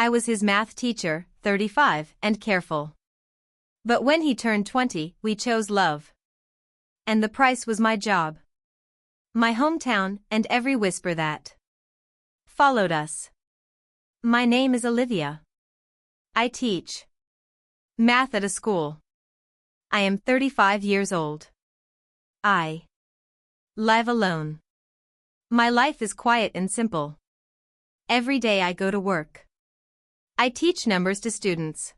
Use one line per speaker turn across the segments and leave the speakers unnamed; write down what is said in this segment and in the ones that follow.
I was his math teacher, 35, and careful. But when he turned 20, we chose love. And the price was my job. My hometown, and every whisper that followed us. My name is Olivia. I teach math at a school. I am 35 years old. I live alone. My life is quiet and simple. Every day I go to work. I teach numbers to students.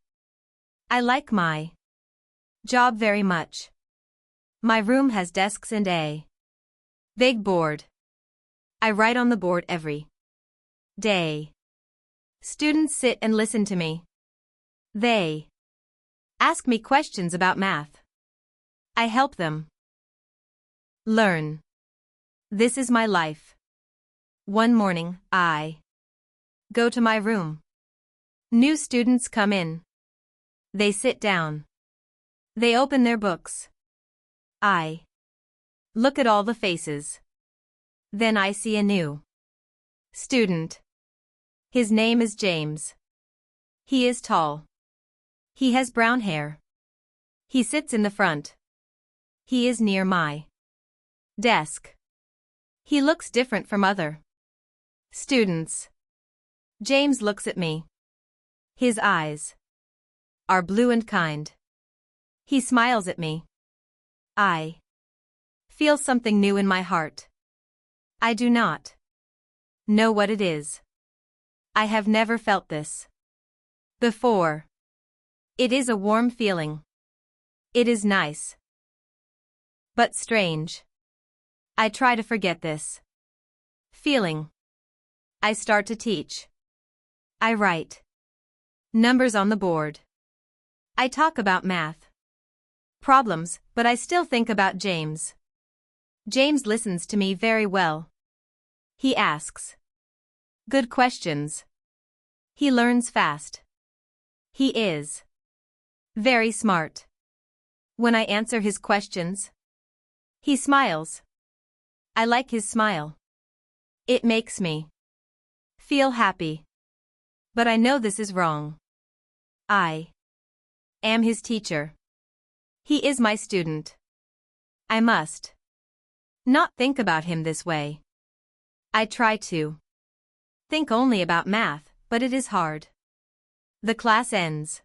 I like my job very much. My room has desks and a big board. I write on the board every day. Students sit and listen to me. They ask me questions about math. I help them learn. This is my life. One morning, I go to my room. New students come in. They sit down. They open their books. I look at all the faces. Then I see a new student. His name is James. He is tall. He has brown hair. He sits in the front. He is near my desk. He looks different from other students. James looks at me. His eyes are blue and kind. He smiles at me. I feel something new in my heart. I do not know what it is. I have never felt this before. It is a warm feeling. It is nice, but strange. I try to forget this feeling. I start to teach. I write numbers on the board. I talk about math problems, but I still think about James. James listens to me very well. He asks good questions. He learns fast. He is very smart. When I answer his questions, he smiles. I like his smile. It makes me feel happy. But I know this is wrong. I am his teacher. He is my student. I must not think about him this way. I try to think only about math, but it is hard. The class ends.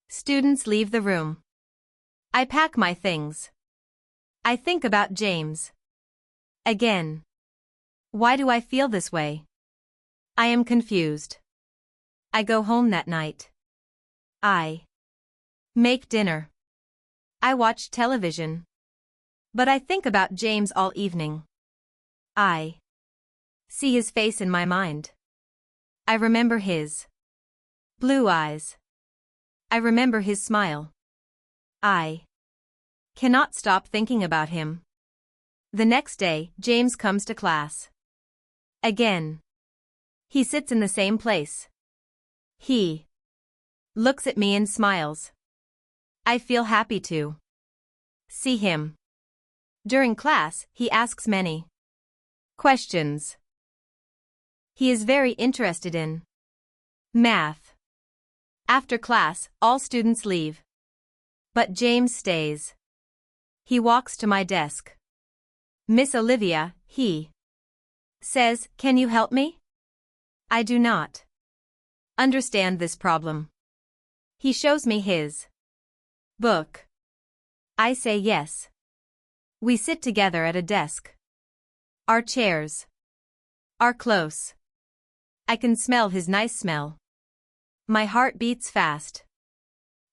Students leave the room. I pack my things. I think about James. Again. Why do I feel this way? I am confused. I go home that night. I make dinner. I watch television. But I think about James all evening. I see his face in my mind. I remember his blue eyes. I remember his smile. I cannot stop thinking about him. The next day, James comes to class. Again. He sits in the same place. He looks at me and smiles. I feel happy to see him. During class, he asks many questions. He is very interested in math. After class, all students leave. But James stays. He walks to my desk. Miss Olivia, he says, can you help me? I do not understand this problem. He shows me his book. I say yes. We sit together at a desk. Our chairs are close. I can smell his nice smell. My heart beats fast.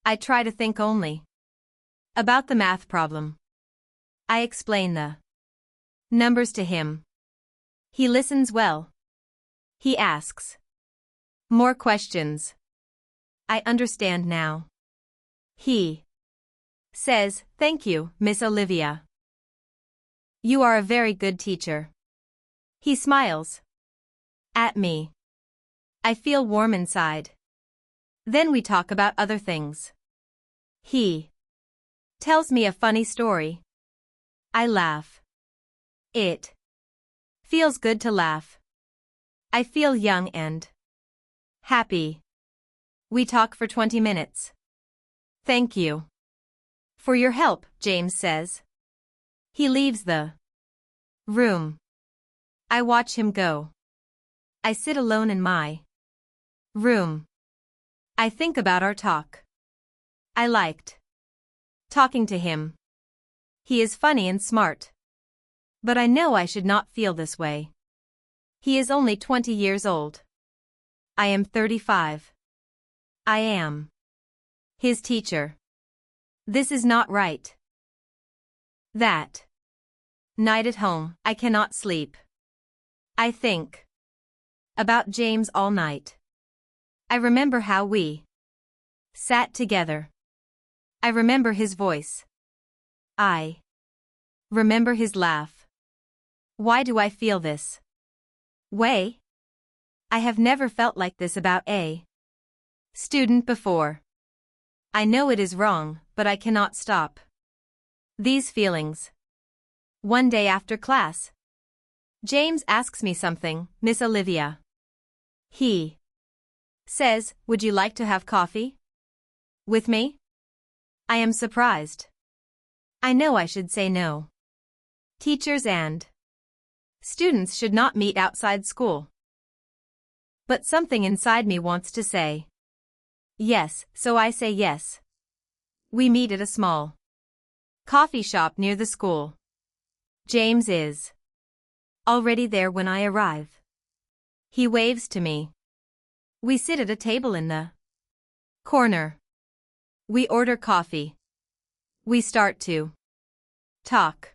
I try to think only about the math problem. I explain the numbers to him. He listens well. He asks more questions. I understand now. He says, thank you, Miss Olivia. You are a very good teacher. He smiles at me. I feel warm inside. Then we talk about other things. He tells me a funny story. I laugh. It feels good to laugh. I feel young and Happy. We talk for 20 minutes. Thank you for your help, James says. He leaves the room. I watch him go. I sit alone in my room. I think about our talk. I liked talking to him. He is funny and smart. But I know I should not feel this way. He is only 20 years old. I am 35. I am his teacher. This is not right. That night at home, I cannot sleep. I think about James all night. I remember how we sat together. I remember his voice. I remember his laugh. Why do I feel this way? I have never felt like this about a student before. I know it is wrong, but I cannot stop these feelings. One day after class, James asks me something, Miss Olivia. He says, would you like to have coffee with me? I am surprised. I know I should say no. Teachers and students should not meet outside school. But something inside me wants to say yes, so I say yes. We meet at a small coffee shop near the school. James is already there when I arrive. He waves to me. We sit at a table in the corner. We order coffee. We start to talk.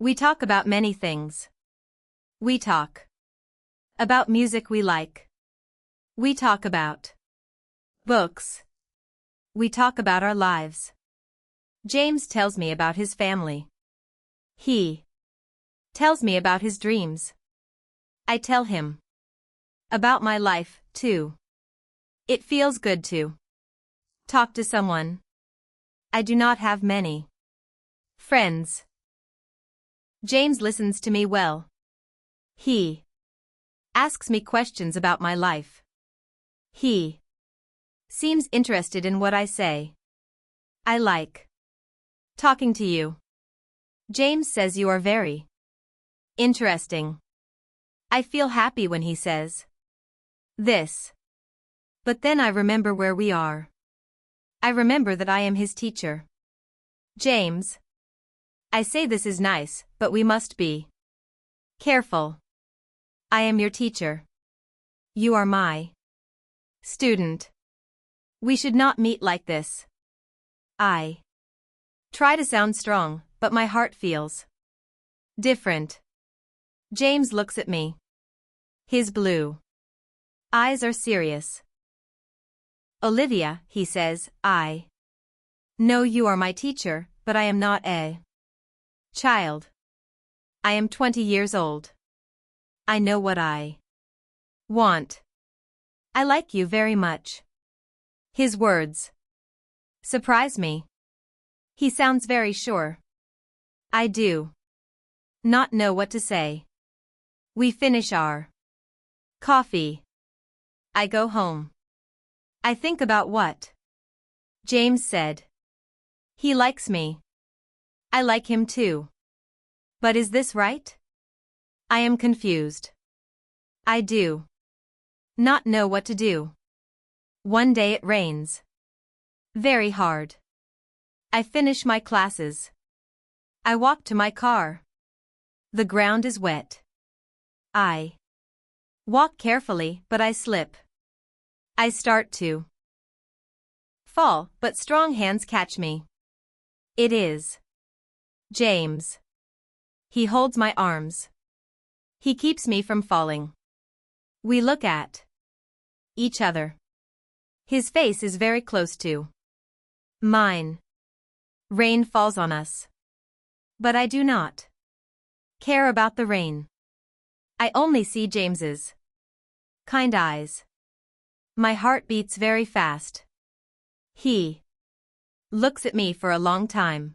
We talk about many things. We talk about music we like. We talk about books. We talk about our lives. James tells me about his family. He tells me about his dreams. I tell him about my life, too. It feels good to talk to someone. I do not have many friends. James listens to me well. He asks me questions about my life. He seems interested in what I say. I like talking to you. James says you are very interesting. I feel happy when he says this. But then I remember where we are. I remember that I am his teacher. James, I say this is nice, but we must be careful. I am your teacher. You are my student. We should not meet like this. I try to sound strong, but my heart feels different. James looks at me. His blue eyes are serious. Olivia, he says, I know you are my teacher, but I am not a child. I am 20 years old. I know what I want. I like you very much. His words surprise me. He sounds very sure. I do not know what to say. We finish our coffee. I go home. I think about what James said. He likes me. I like him too. But is this right? I am confused. I do not know what to do. One day it rains very hard. I finish my classes. I walk to my car. The ground is wet. I walk carefully, but I slip. I start to fall, but strong hands catch me. It is James. He holds my arms. He keeps me from falling. We look at each other. His face is very close to mine. Rain falls on us. But I do not care about the rain. I only see James's kind eyes. My heart beats very fast. He looks at me for a long time.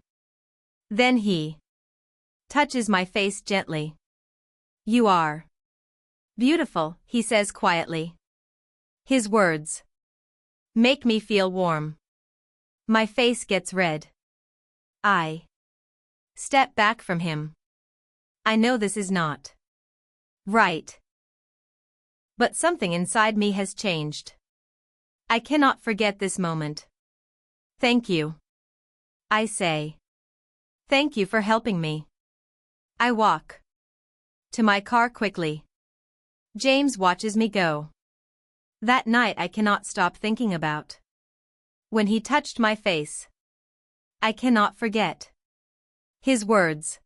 Then he touches my face gently. You are beautiful, he says quietly. His words make me feel warm. My face gets red. I step back from him. I know this is not right. But something inside me has changed. I cannot forget this moment. Thank you. I say. Thank you for helping me. I walk to my car quickly. James watches me go. That night I cannot stop thinking about when he touched my face. I cannot forget his words.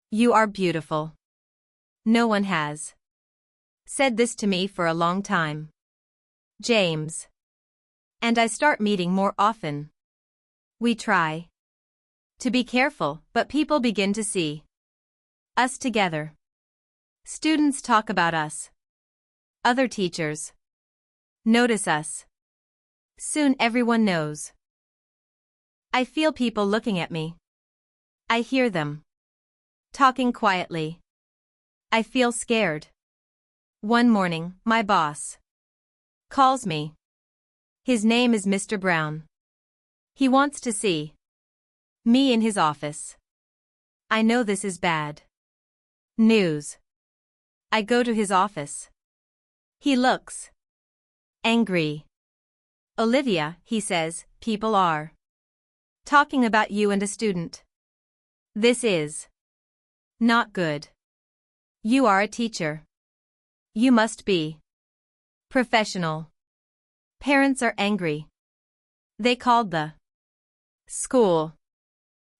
You are beautiful. No one has said this to me for a long time. James and I start meeting more often. We try to be careful, but people begin to see us together. Students talk about us. Other teachers notice us. Soon everyone knows. I feel people looking at me. I hear them talking quietly. I feel scared. One morning, my boss calls me. His name is Mr. Brown. He wants to see me in his office. I know this is bad news. I go to his office. He looks angry. Olivia, he says, people are talking about you and a student. This is not good. You are a teacher. You must be professional. Parents are angry. They called the school.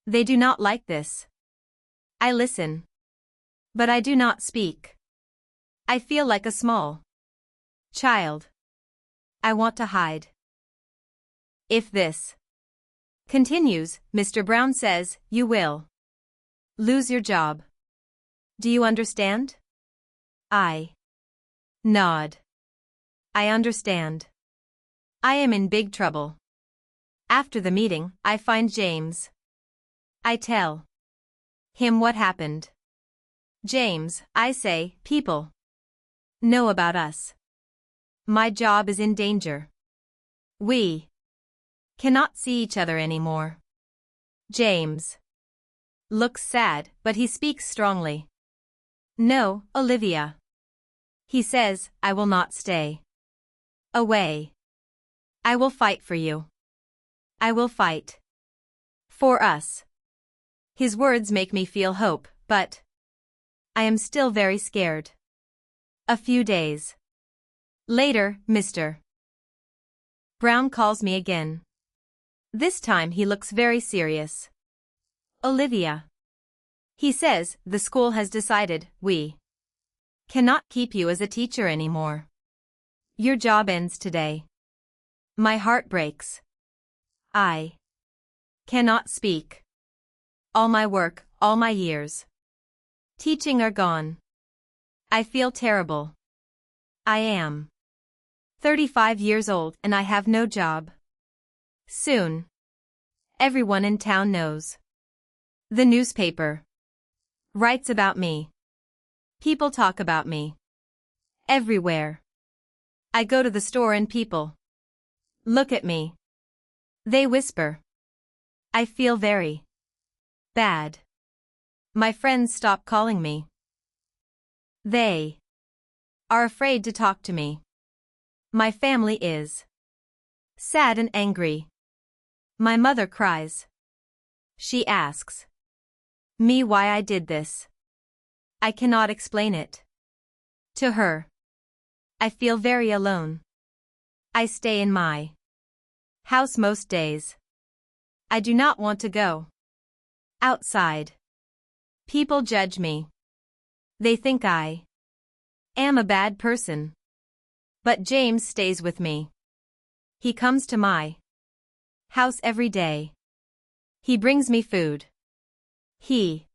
They do not like this. I listen. But I do not speak. I feel like a small child. I want to hide. If this continues, Mr. Brown says, you will lose your job. Do you understand? I nod. I understand. I am in big trouble. After the meeting, I find James. I tell him what happened. James, I say, people know about us. My job is in danger. We cannot see each other anymore. James looks sad, but he speaks strongly. No, Olivia. He says, I will not stay away. I will fight for you. I will fight for us. His words make me feel hope, but I am still very scared. A few days later, Mr. Brown calls me again. This time he looks very serious. Olivia. He says, the school has decided we cannot keep you as a teacher anymore. Your job ends today. My heart breaks. I cannot speak. All my work, all my years teaching are gone. I feel terrible. I am 35 years old and I have no job. Soon everyone in town knows. The newspaper writes about me. People talk about me everywhere. I go to the store and people look at me. They whisper. I feel very bad. My friends stop calling me. They are afraid to talk to me. My family is sad and angry. My mother cries. She asks me why I did this. I cannot explain it to her. I feel very alone. I stay in my house most days. I do not want to go outside. People judge me. They think I am a bad person. But James stays with me. He comes to my house every day. He brings me food. He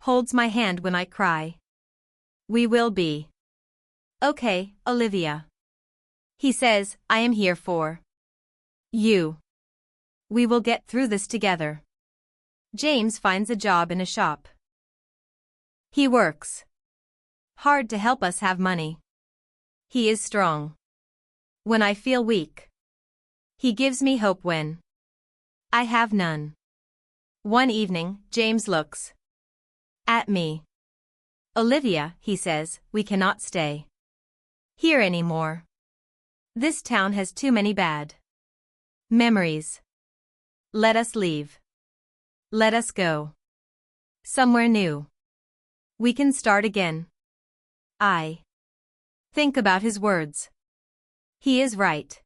holds my hand when I cry. We will be okay, Olivia. He says, I am here for you. We will get through this together. James finds a job in a shop. He works hard to help us have money. He is strong. when I feel weak. He gives me hope when I have none. One evening, James looks at me. Olivia, he says, we cannot stay here anymore. This town has too many bad memories. Let us leave. Let us go somewhere new. We can start again. I think about his words. He is right.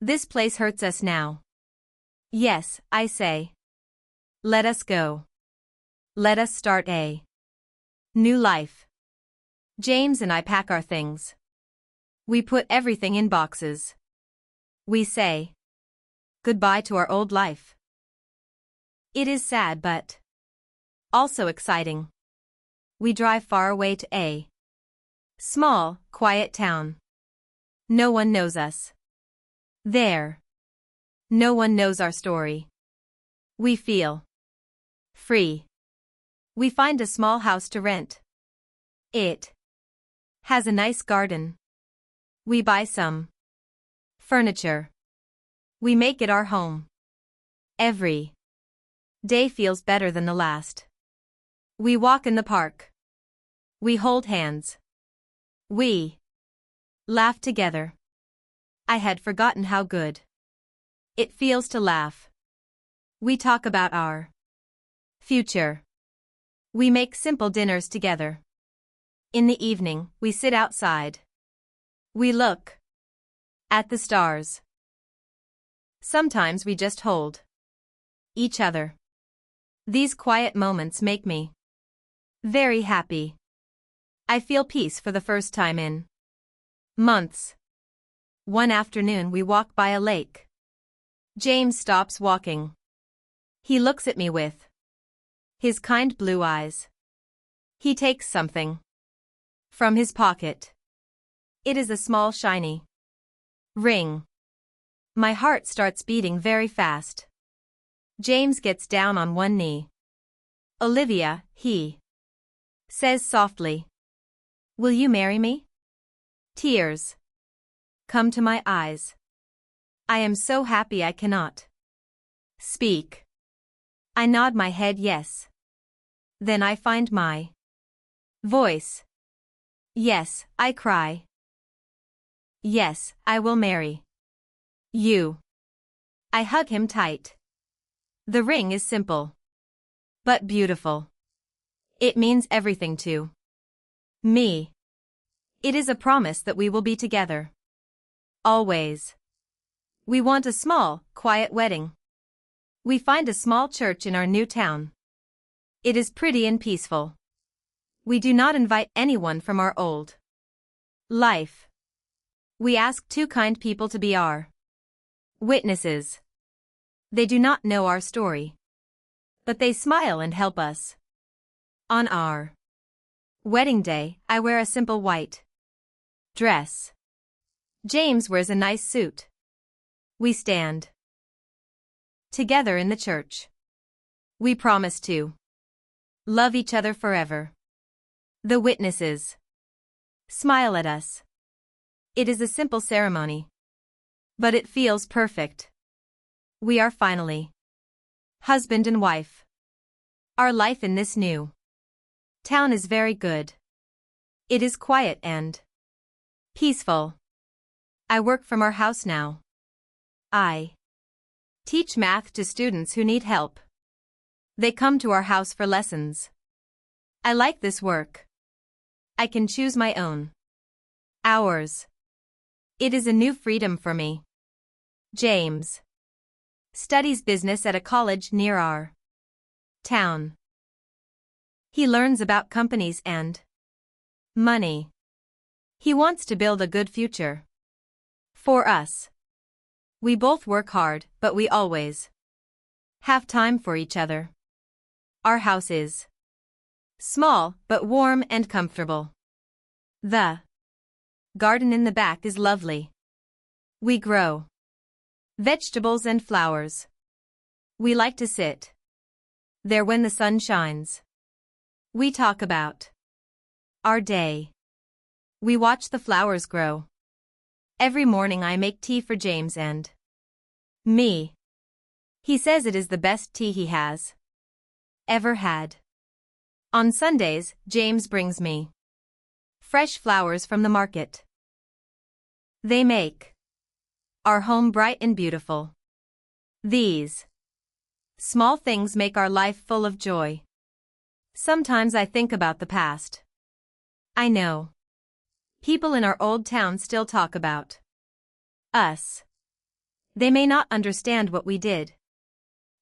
This place hurts us now. Yes, I say. Let us go. Let us start a new life. James and I pack our things. We put everything in boxes. We say goodbye to our old life. It is sad but also exciting. We drive far away to a small, quiet town. No one knows us there. No one knows our story. We feel free. We find a small house to rent. It has a nice garden. We buy some furniture. We make it our home. Every day feels better than the last. We walk in the park. We hold hands. We laugh together. I had forgotten how good it feels to laugh. We talk about our future. We make simple dinners together. In the evening, we sit outside. We look at the stars. Sometimes we just hold each other. These quiet moments make me very happy. I feel peace for the first time in months. One afternoon we walk by a lake. James stops walking. He looks at me with his kind blue eyes. He takes something from his pocket. It is a small shiny ring. My heart starts beating very fast. James gets down on one knee. Olivia, he says softly. Will you marry me? Tears come to my eyes. I am so happy I cannot speak. I nod my head yes. Then I find my voice. Yes, I cry. Yes, I will marry you. I hug him tight. The ring is simple, but beautiful. It means everything to me. It is a promise that we will be together. Always. We want a small, quiet wedding. We find a small church in our new town. It is pretty and peaceful. We do not invite anyone from our old life. We ask two kind people to be our witnesses. They do not know our story, but they smile and help us. On our wedding day, I wear a simple white dress. James wears a nice suit. We stand together in the church. We promise to love each other forever. The witnesses smile at us. It is a simple ceremony, but it feels perfect. We are finally husband and wife. Our life in this new town is very good. It is quiet and peaceful. I work from our house now. I teach math to students who need help. They come to our house for lessons. I like this work. I can choose my own hours. It is a new freedom for me. James studies business at a college near our town. He learns about companies and money. He wants to build a good future for us. We both work hard, but we always have time for each other. Our house is small but warm and comfortable. The garden in the back is lovely. We grow vegetables and flowers. We like to sit there when the sun shines. We talk about our day. We watch the flowers grow. Every morning I make tea for James and me. He says it is the best tea he has ever had. On Sundays, James brings me fresh flowers from the market. They make our home bright and beautiful. These small things make our life full of joy. Sometimes I think about the past. I know people in our old town still talk about us. They may not understand what we did,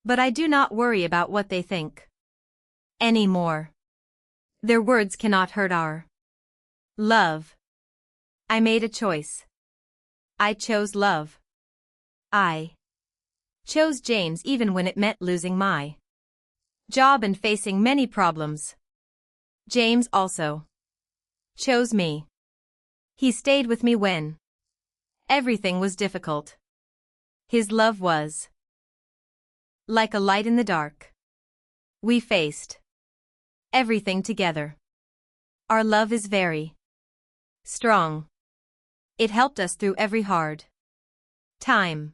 but I do not worry about what they think anymore. Their words cannot hurt our love. I made a choice. I chose love. I chose James even when it meant losing my job and facing many problems. James also chose me. He stayed with me when everything was difficult. His love was like a light in the dark. We faced everything together. Our love is very strong. It helped us through every hard time.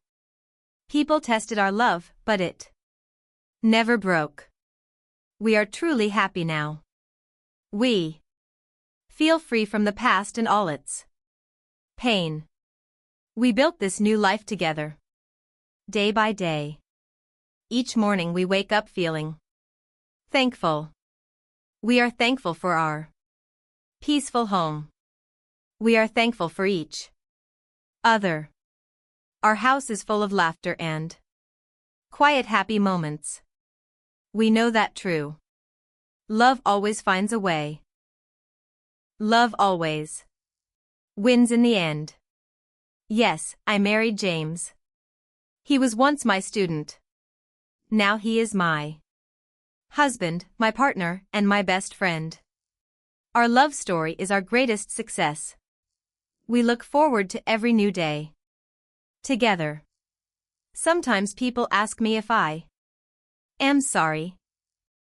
People tested our love, but it never broke. We are truly happy now. We feel free from the past and all its pain. We built this new life together. Day by day. Each morning we wake up feeling thankful. We are thankful for our peaceful home. We are thankful for each other. Our house is full of laughter and quiet happy moments. We know that true love always finds a way. Love always wins in the end. Yes, I married James. He was once my student. Now he is my husband, my partner, and my best friend. Our love story is our greatest success. We look forward to every new day together. Sometimes people ask me if I am sorry.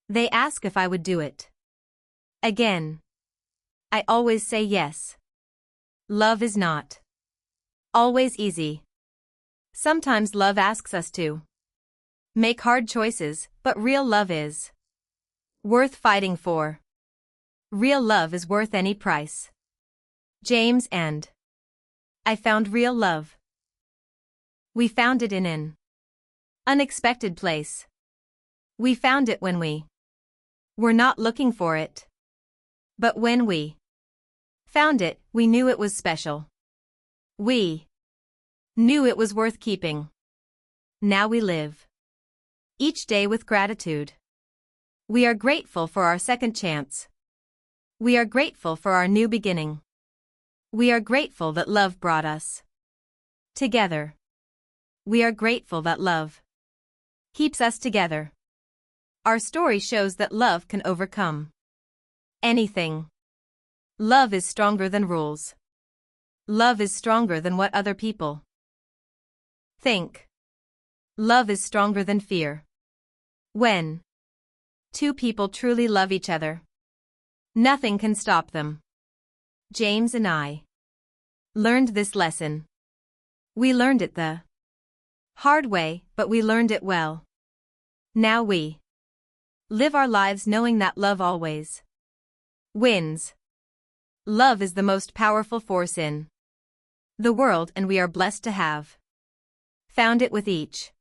They ask if I would do it again. I always say yes. Love is not always easy. Sometimes love asks us to make hard choices, but real love is worth fighting for. Real love is worth any price. James and I found real love. We found it in an unexpected place. We found it when we were not looking for it. But when we found it, we knew it was special. We knew it was worth keeping. Now we live each day with gratitude. We are grateful for our second chance. We are grateful for our new beginning. We are grateful that love brought us together. We are grateful that love keeps us together. Our story shows that love can overcome anything. Love is stronger than rules. Love is stronger than what other people think. Love is stronger than fear. When two people truly love each other, nothing can stop them. James and I learned this lesson. We learned it the hard way, but we learned it well. Now we live our lives knowing that love always wins. Love is the most powerful force in the world, and we are blessed to have found it with each